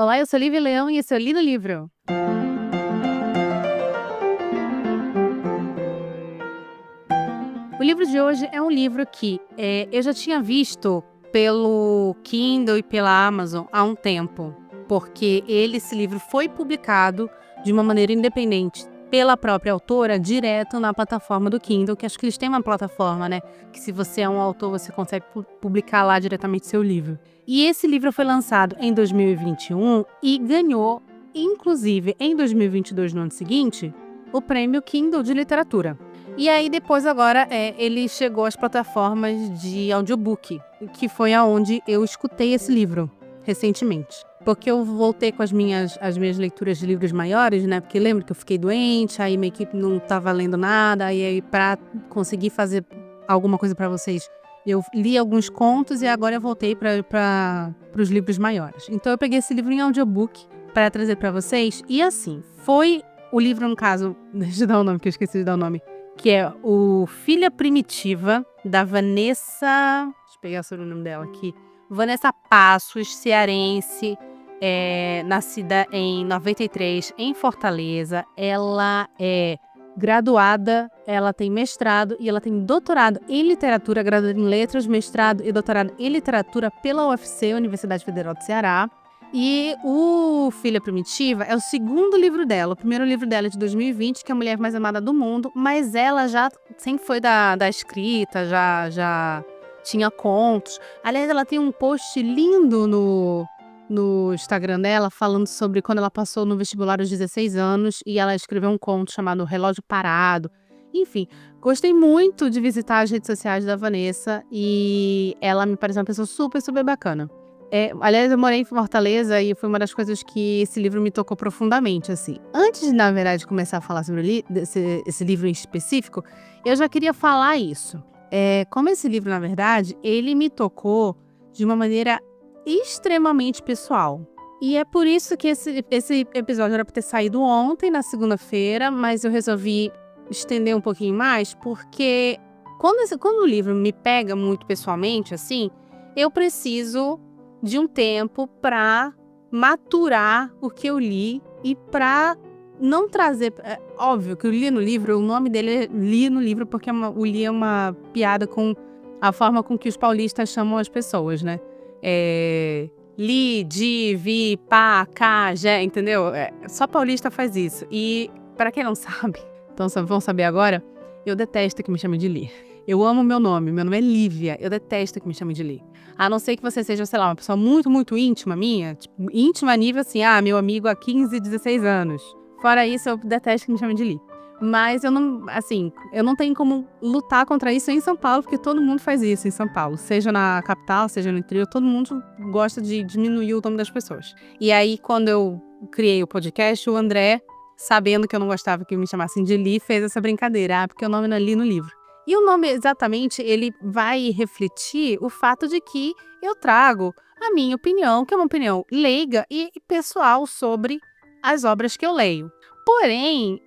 Olá, eu sou Lívia Leão e esse é o Li no Livro. O livro de hoje é um livro que eu já tinha visto pelo Kindle e pela Amazon há um tempo, porque esse livro foi publicado de uma maneira independente pela própria autora, direto na plataforma do Kindle, que acho que eles têm uma plataforma, né? Que se você é um autor, você consegue publicar lá diretamente seu livro. E esse livro foi lançado em 2021 e ganhou, inclusive em 2022, no ano seguinte, o Prêmio Kindle de Literatura. E aí depois agora ele chegou às plataformas de audiobook, que foi aonde eu escutei esse livro recentemente. Porque eu voltei com as minhas leituras de livros maiores, né? Porque lembro que eu fiquei doente, aí minha equipe não estava lendo nada, e aí para conseguir fazer alguma coisa para vocês, eu li alguns contos e agora eu voltei para os livros maiores. Então eu peguei esse livro em audiobook para trazer para vocês. E assim, foi o livro, no caso, deixa eu dar o nome, que eu esqueci de dar o nome, que é o Filha Primitiva, da Vanessa... Deixa eu pegar o sobrenome dela aqui. Vanessa Passos, cearense, nascida em 93, em Fortaleza. Ela é graduada, ela tem mestrado e ela tem doutorado em literatura, graduada em letras, mestrado e doutorado em literatura pela UFC, Universidade Federal do Ceará. E o Filha Primitiva é o segundo livro dela. O primeiro livro dela é de 2020, que é A Mulher Mais Amada do Mundo, mas ela já sempre foi da escrita, já tinha contos. Aliás, ela tem um post lindo no Instagram dela, falando sobre quando ela passou no vestibular aos 16 anos e ela escreveu um conto chamado Relógio Parado. Enfim, gostei muito de visitar as redes sociais da Vanessa e ela me parece uma pessoa super, super bacana. Aliás, eu morei em Fortaleza e foi uma das coisas que esse livro me tocou profundamente, assim. Antes de, na verdade, começar a falar sobre esse livro em específico, eu já queria falar isso. Como esse livro, na verdade, ele me tocou de uma maneira extremamente pessoal. E é por isso que esse episódio era para ter saído ontem, na segunda-feira, mas eu resolvi estender um pouquinho mais, porque quando o livro me pega muito pessoalmente, assim, eu preciso de um tempo para maturar o que eu li e para não trazer... óbvio que o Li no Livro, o nome dele é Li no Livro, porque o Li é uma piada com a forma com que os paulistas chamam as pessoas, né? Li, di, vi, pá, cá, já, entendeu? Só paulista faz isso. E, para quem não sabe, então vão saber agora, eu detesto que me chamem de Li. Eu amo meu nome é Lívia, eu detesto que me chamem de Li. A não ser que você seja, sei lá, uma pessoa muito, muito íntima minha, tipo, íntima a nível assim, meu amigo há 15, 16 anos. Fora isso, eu detesto que me chamem de Li. Mas eu não tenho como lutar contra isso em São Paulo, porque todo mundo faz isso em São Paulo. Seja na capital, seja no interior, todo mundo gosta de diminuir o nome das pessoas. E aí, quando eu criei o podcast, o André, sabendo que eu não gostava que me chamassem de Li, fez essa brincadeira, porque o nome não é Li no livro. E o nome, exatamente, ele vai refletir o fato de que eu trago a minha opinião, que é uma opinião leiga e pessoal sobre as obras que eu leio. Porém,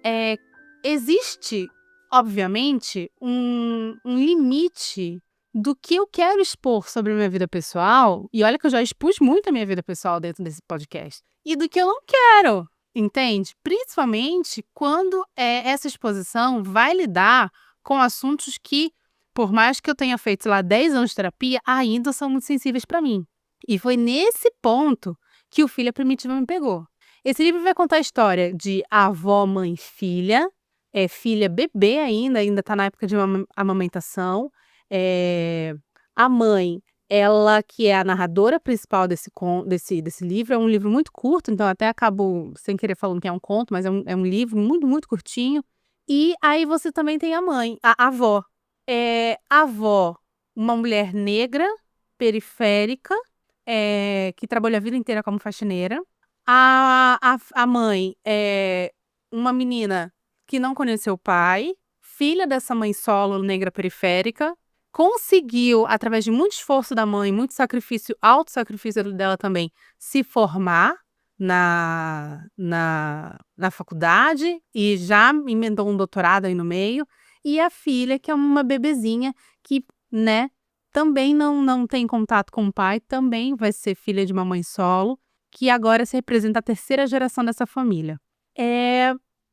existe, obviamente, um limite do que eu quero expor sobre a minha vida pessoal, e olha que eu já expus muito a minha vida pessoal dentro desse podcast, e do que eu não quero, entende? Principalmente quando essa exposição vai lidar com assuntos que, por mais que eu tenha feito, sei lá, 10 anos de terapia, ainda são muito sensíveis para mim. E foi nesse ponto que o Filha Primitiva me pegou. Esse livro vai contar a história de avó, mãe, filha, filha bebê ainda está na época de amamentação. A mãe, ela que é a narradora principal desse livro, é um livro muito curto, então até acabo sem querer falando que é um conto, mas é um livro muito, muito curtinho. E aí você também tem a mãe, a avó. A avó, uma mulher negra, periférica, que trabalhou a vida inteira como faxineira. A mãe é uma menina que não conheceu o pai, filha dessa mãe solo, negra periférica, conseguiu, através de muito esforço da mãe, muito sacrifício, alto sacrifício dela também, se formar na faculdade e já emendou um doutorado aí no meio. E a filha, que é uma bebezinha que, né, também não tem contato com o pai, também vai ser filha de uma mãe solo, que agora se representa a terceira geração dessa família.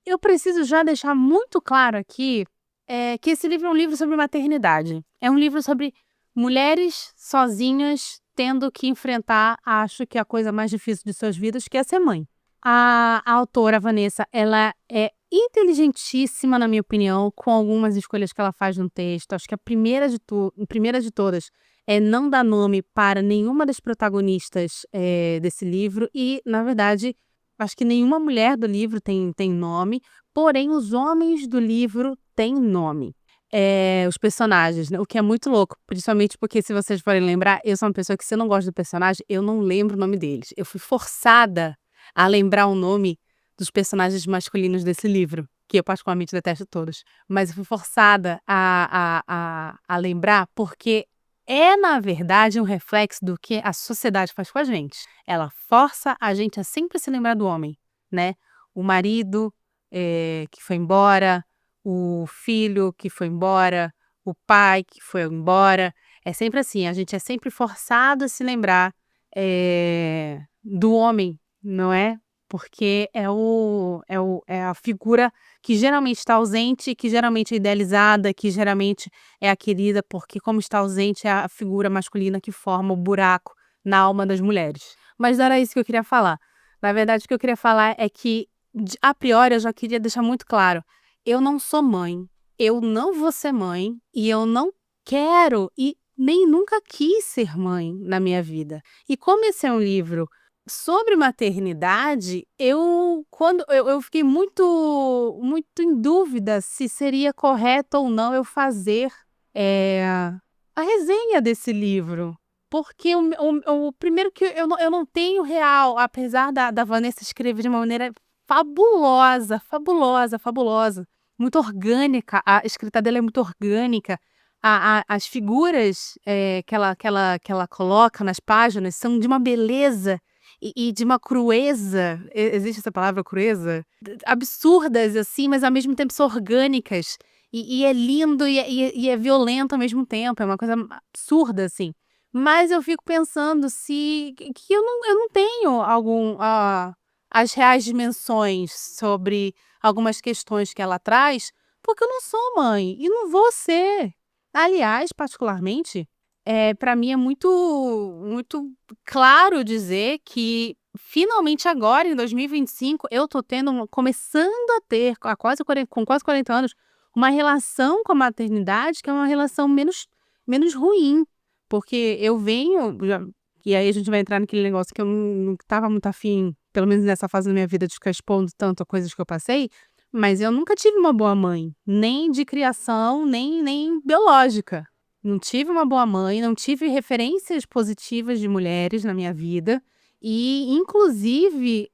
Eu preciso já deixar muito claro aqui que esse livro é um livro sobre maternidade. É um livro sobre mulheres sozinhas tendo que enfrentar, acho que a coisa mais difícil de suas vidas, que é ser mãe. A autora, Vanessa, ela é inteligentíssima, na minha opinião, com algumas escolhas que ela faz no texto. Acho que a primeira de todas é não dar nome para nenhuma das protagonistas desse livro e, na verdade, acho que nenhuma mulher do livro tem nome, porém os homens do livro têm nome. Os personagens, né? O que é muito louco, principalmente porque, se vocês forem lembrar, eu sou uma pessoa que, se eu não gosto do personagem, eu não lembro o nome deles. Eu fui forçada a lembrar o nome dos personagens masculinos desse livro, que eu particularmente detesto todos. Mas eu fui forçada a lembrar porque na verdade, um reflexo do que a sociedade faz com a gente. Ela força a gente a sempre se lembrar do homem, né? O marido que foi embora, o filho que foi embora, o pai que foi embora. É sempre assim, a gente é sempre forçado a se lembrar do homem, não é? Porque é a figura que geralmente está ausente, que geralmente é idealizada, que geralmente é a querida, porque, como está ausente, é a figura masculina que forma o buraco na alma das mulheres. Mas não era isso que eu queria falar. Na verdade, o que eu queria falar é que, a priori, eu já queria deixar muito claro: eu não sou mãe, eu não vou ser mãe, e eu não quero e nem nunca quis ser mãe na minha vida. E como esse é um livro sobre maternidade, eu fiquei muito em dúvida se seria correto ou não eu fazer a resenha desse livro. Porque o primeiro, que eu não tenho real, apesar da Vanessa escrever de uma maneira fabulosa, fabulosa, fabulosa, muito orgânica. A escrita dela é muito orgânica. As figuras que ela coloca nas páginas são de uma beleza e de uma crueza, existe essa palavra, crueza? Absurdas, assim, mas ao mesmo tempo são orgânicas. E é lindo e é violento ao mesmo tempo, é uma coisa absurda, assim. Mas eu fico pensando que eu não tenho as reais dimensões sobre algumas questões que ela traz, porque eu não sou mãe e não vou ser. Aliás, particularmente, para mim é muito claro dizer que, finalmente, agora, em 2025, eu tô começando a ter, com quase 40 anos, uma relação com a maternidade que é uma relação menos ruim. Porque eu venho, e aí a gente vai entrar naquele negócio que eu não estava muito afim, pelo menos nessa fase da minha vida, de ficar expondo tanto a coisas que eu passei, mas eu nunca tive uma boa mãe, nem de criação, nem biológica. Não tive uma boa mãe, não tive referências positivas de mulheres na minha vida e, inclusive,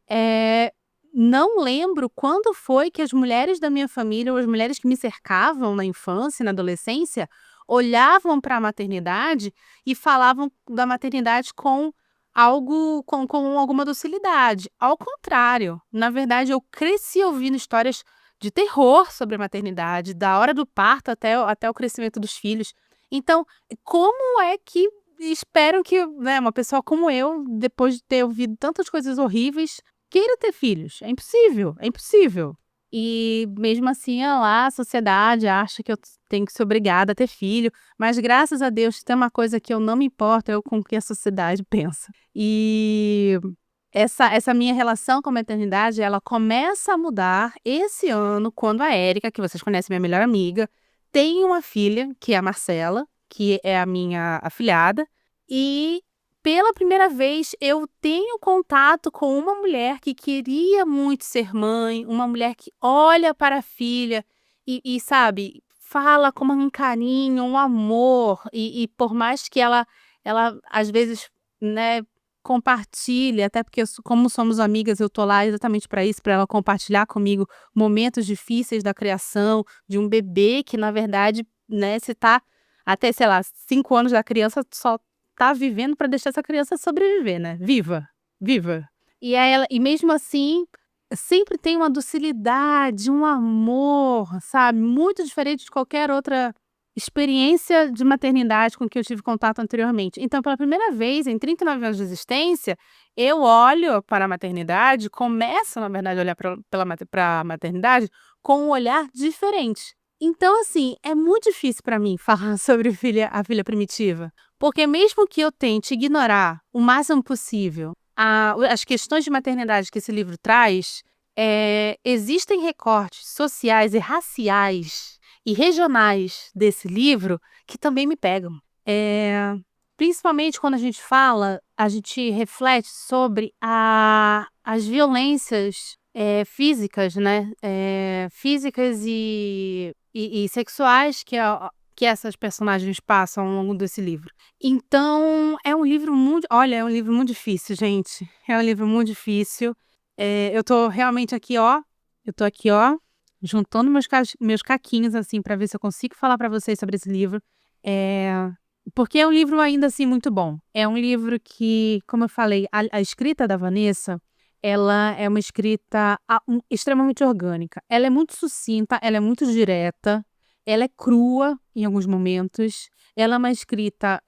não lembro quando foi que as mulheres da minha família ou as mulheres que me cercavam na infância e na adolescência olhavam para a maternidade e falavam da maternidade com alguma docilidade. Ao contrário, na verdade, eu cresci ouvindo histórias de terror sobre a maternidade, da hora do parto até o crescimento dos filhos. Então, como é que esperam que, né, uma pessoa como eu, depois de ter ouvido tantas coisas horríveis, queira ter filhos? É impossível, é impossível. E mesmo assim, a sociedade acha que eu tenho que ser obrigada a ter filho, mas graças a Deus tem uma coisa que eu não me importo, é com o que a sociedade pensa. E essa minha relação com a maternidade, ela começa a mudar esse ano, quando a Érica, que vocês conhecem, minha melhor amiga, tem uma filha, que é a Marcela, que é a minha afilhada, e pela primeira vez eu tenho contato com uma mulher que queria muito ser mãe, uma mulher que olha para a filha e sabe, fala com um carinho, um amor, e por mais que ela às vezes, né, compartilhe, até porque como somos amigas, eu tô lá exatamente para isso, para ela compartilhar comigo momentos difíceis da criação de um bebê que, na verdade, né, você tá até, sei lá, 5 anos da criança, só tá vivendo para deixar essa criança sobreviver, né, viva, viva. E mesmo assim, sempre tem uma docilidade, um amor, sabe, muito diferente de qualquer outra experiência de maternidade com que eu tive contato anteriormente. Então, pela primeira vez em 39 anos de existência, eu olho para a maternidade, começo, na verdade, a olhar para a maternidade com um olhar diferente. Então, assim, é muito difícil para mim falar sobre a filha primitiva, porque mesmo que eu tente ignorar o máximo possível as questões de maternidade que esse livro traz, existem recortes sociais e raciais e regionais desse livro que também me pegam. Principalmente quando a gente reflete sobre as violências físicas, né? Físicas e sexuais que essas personagens passam ao longo desse livro. Então, é um livro muito difícil, gente. É um livro muito difícil. Eu tô realmente aqui, ó. Juntando meus caquinhos, assim, para ver se eu consigo falar para vocês sobre esse livro. Porque é um livro ainda assim muito bom. É um livro que, como eu falei, a escrita da Vanessa, ela é uma escrita extremamente orgânica. Ela é muito sucinta, ela é muito direta, ela é crua em alguns momentos. Ela é uma escrita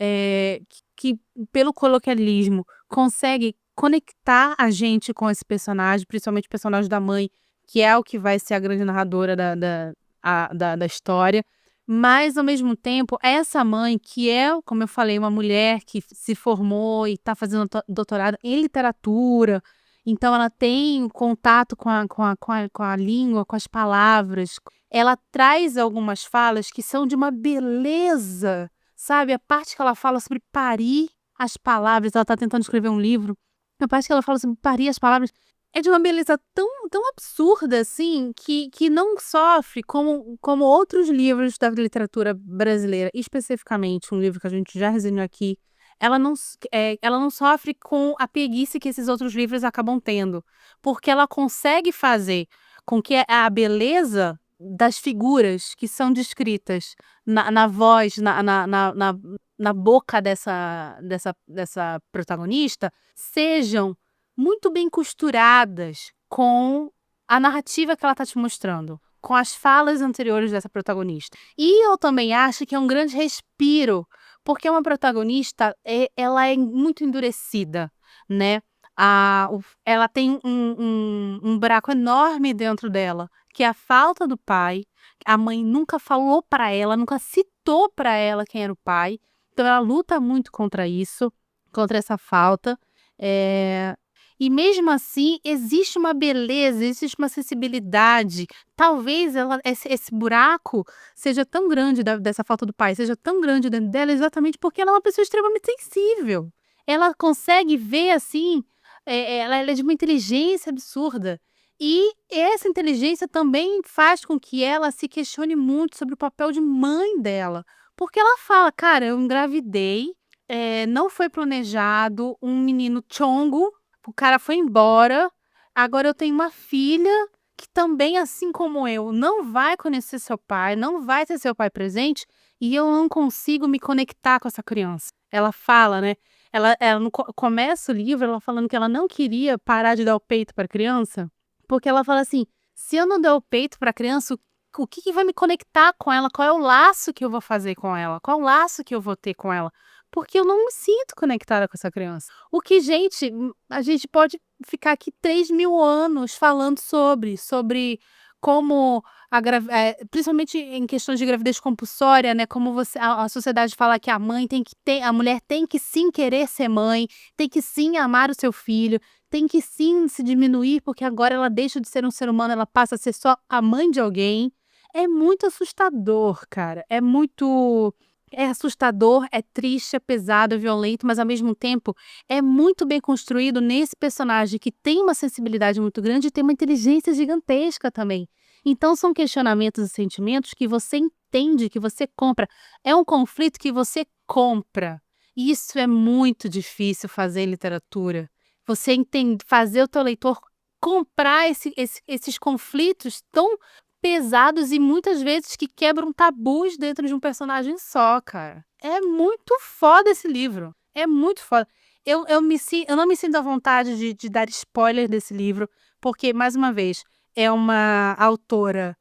que, pelo coloquialismo, consegue conectar a gente com esse personagem, principalmente o personagem da mãe, que é o que vai ser a grande narradora da história. Mas, ao mesmo tempo, essa mãe, que é, como eu falei, uma mulher que se formou e está fazendo doutorado em literatura, então ela tem contato com a língua, com as palavras. Ela traz algumas falas que são de uma beleza, sabe? A parte que ela fala sobre parir as palavras, ela está tentando escrever um livro, a parte que ela fala sobre parir as palavras é de uma beleza tão absurda, assim, que não sofre como outros livros da literatura brasileira, especificamente um livro que a gente já resenhou aqui. Ela não sofre com a preguiça que esses outros livros acabam tendo, porque ela consegue fazer com que a beleza das figuras que são descritas na voz, na boca dessa protagonista, sejam muito bem costuradas com a narrativa que ela está te mostrando, com as falas anteriores dessa protagonista. E eu também acho que é um grande respiro, porque uma protagonista, ela é muito endurecida, né? Ela tem um buraco enorme dentro dela, que é a falta do pai. A mãe nunca falou para ela, nunca citou para ela quem era o pai. Então ela luta muito contra isso, contra essa falta. E mesmo assim, existe uma beleza, existe uma sensibilidade. Talvez esse buraco seja tão grande dessa falta do pai, seja tão grande dentro dela exatamente porque ela é uma pessoa extremamente sensível. Ela consegue ver assim, ela é de uma inteligência absurda. E essa inteligência também faz com que ela se questione muito sobre o papel de mãe dela. Porque ela fala, cara, eu engravidei, não foi planejado, um menino chongo, o cara foi embora, agora eu tenho uma filha que também, assim como eu, não vai conhecer seu pai, não vai ter seu pai presente, e eu não consigo me conectar com essa criança. Ela fala, né? Ela começa o livro ela falando que ela não queria parar de dar o peito para a criança, porque ela fala assim, se eu não der o peito para a criança, o que vai me conectar com ela? Qual é o laço que eu vou fazer com ela? Qual é o laço que eu vou ter com ela? Porque eu não me sinto conectada com essa criança. O que, gente, a gente pode ficar aqui 3.000 anos falando sobre como, principalmente em questões de gravidez compulsória, né? Como a sociedade fala que a mulher tem que sim querer ser mãe, tem que sim amar o seu filho, tem que sim se diminuir, porque agora ela deixa de ser um ser humano, ela passa a ser só a mãe de alguém. É muito assustador, cara. É assustador, é triste, é pesado, é violento, mas ao mesmo tempo é muito bem construído nesse personagem que tem uma sensibilidade muito grande e tem uma inteligência gigantesca também. Então são questionamentos e sentimentos que você entende, que você compra. É um conflito que você compra. E isso é muito difícil fazer em literatura. Você fazer o teu leitor comprar esses conflitos tão pesados e muitas vezes que quebram tabus dentro de um personagem só, cara. É muito foda esse livro. É muito foda. Eu não me sinto à vontade de dar spoiler desse livro, porque, mais uma vez, é uma autora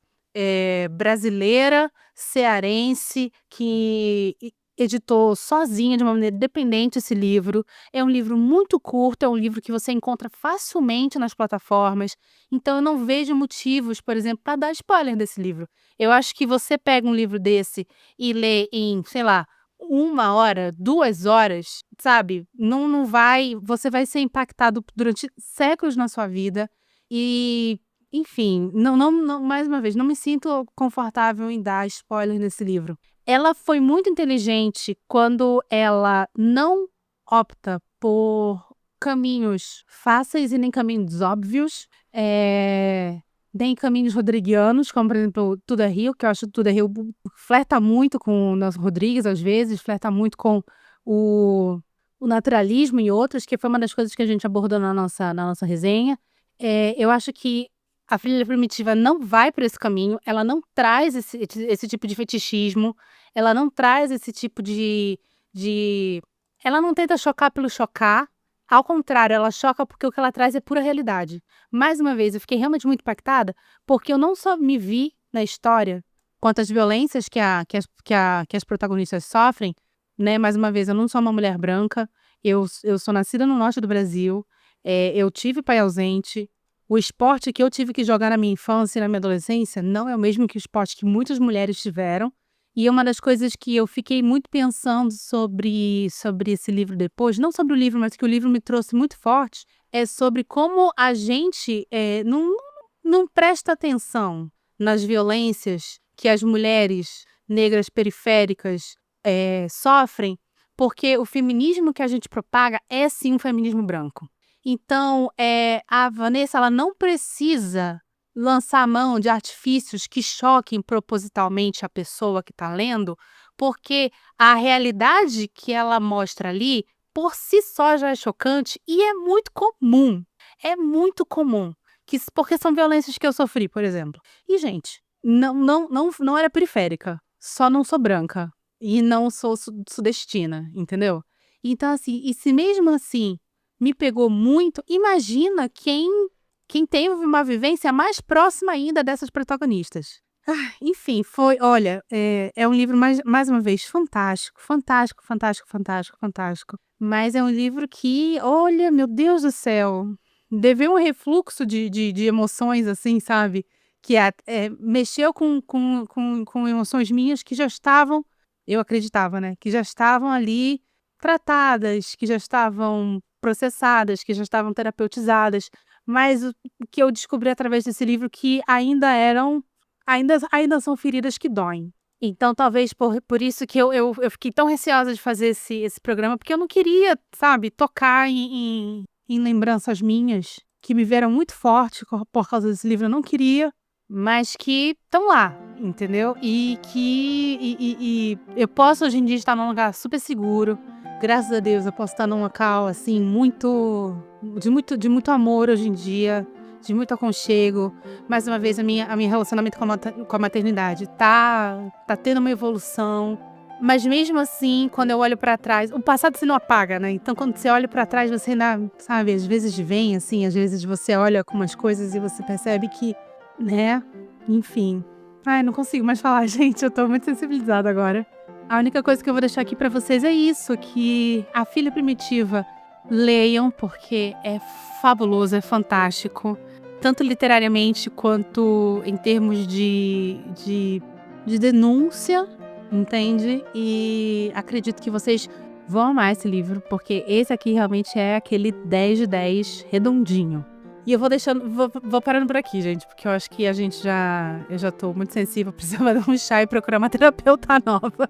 brasileira, cearense, que editou sozinha, de uma maneira independente, esse livro. É um livro muito curto, é um livro que você encontra facilmente nas plataformas. Então, eu não vejo motivos, por exemplo, para dar spoiler desse livro. Eu acho que você pega um livro desse e lê em, sei lá, 1 hora, 2 horas, sabe? Não vai. Você vai ser impactado durante séculos na sua vida. E, enfim, não, mais uma vez, não me sinto confortável em dar spoiler nesse livro. Ela foi muito inteligente quando ela não opta por caminhos fáceis e nem caminhos óbvios, nem caminhos rodriguianos, como, por exemplo, Tudo é Rio, que eu acho que Tudo é Rio flerta muito com o Nelson Rodrigues, às vezes, flerta muito com o naturalismo e outros, que foi uma das coisas que a gente abordou na nossa resenha. Eu acho que a Filha Primitiva não vai por esse caminho, ela não traz esse tipo de fetichismo, ela não traz esse tipo de. Ela não tenta chocar pelo chocar, ao contrário, ela choca porque o que ela traz é pura realidade. Mais uma vez, eu fiquei realmente muito impactada, porque eu não só me vi na história quanto às violências que as protagonistas sofrem, né? Mais uma vez, eu não sou uma mulher branca, eu sou nascida no norte do Brasil, eu tive pai ausente. O esporte que eu tive que jogar na minha infância e na minha adolescência não é o mesmo que o esporte que muitas mulheres tiveram. E uma das coisas que eu fiquei muito pensando sobre esse livro depois, não sobre o livro, mas que o livro me trouxe muito forte, é sobre como a gente não presta atenção nas violências que as mulheres negras periféricas sofrem, porque o feminismo que a gente propaga é sim um feminismo branco. Então, a Vanessa, ela não precisa lançar a mão de artifícios que choquem propositalmente a pessoa que está lendo, porque a realidade que ela mostra ali, por si só já é chocante e é muito comum. É muito comum. Porque são violências que eu sofri, por exemplo. E, gente, não era periférica. Só não sou branca. E não sou sudestina, entendeu? Então, assim, e se mesmo assim me pegou muito, imagina quem teve uma vivência mais próxima ainda dessas protagonistas. Enfim, olha, é um livro mais uma vez fantástico, fantástico, fantástico, fantástico, fantástico. Mas é um livro que, olha, meu Deus do céu, deveu um refluxo de emoções, assim, sabe? Que mexeu com emoções minhas que já estavam, eu acreditava, né? Que já estavam ali tratadas, que já estavam processadas, que já estavam terapeutizadas, mas o que eu descobri através desse livro que ainda são feridas que doem. Então, talvez por isso que eu fiquei tão receosa de fazer esse programa, porque eu não queria, sabe, tocar em lembranças minhas, que me vieram muito forte por causa desse livro. Eu não queria, mas que estão lá, entendeu? E que eu posso hoje em dia estar num lugar super seguro. Graças a Deus eu posso estar num local assim de muito amor hoje em dia, de muito aconchego. Mais uma vez, a minha relacionamento com a maternidade tá tendo uma evolução. Mas mesmo assim, quando eu olho pra trás, o passado você não apaga, né? Então quando você olha pra trás, você ainda, sabe, às vezes vem assim, às vezes você olha algumas coisas e você percebe que, né? Enfim. Ai, não consigo mais falar, gente, eu tô muito sensibilizada agora. A única coisa que eu vou deixar aqui pra vocês é isso, que A Filha Primitiva, leiam, porque é fabuloso, é fantástico, tanto literariamente quanto em termos de denúncia, entende? E acredito que vocês vão amar esse livro, porque esse aqui realmente é aquele 10 de 10 redondinho. E eu vou parando por aqui, gente, porque eu acho que eu já tô muito sensível, precisava dar um chá e procurar uma terapeuta nova.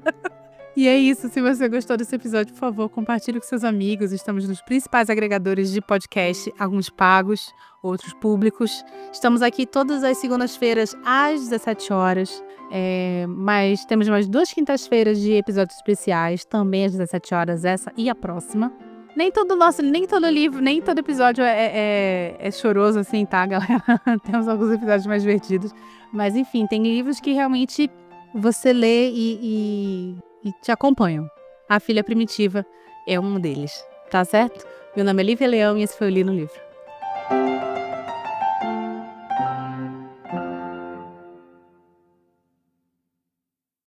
E é isso, se você gostou desse episódio, por favor, compartilhe com seus amigos. Estamos nos principais agregadores de podcast, alguns pagos, outros públicos. Estamos aqui todas as segundas-feiras às 17 horas. Mas temos mais 2 quintas-feiras de episódios especiais, também às 17 horas, essa e a próxima. Nem todo livro, nem todo episódio é choroso assim, tá, galera? Temos alguns episódios mais divertidos. Mas enfim, tem livros que realmente você lê e te acompanham. A Filha Primitiva é um deles, tá certo? Meu nome é Lívia Leão e esse foi o Li no Livro.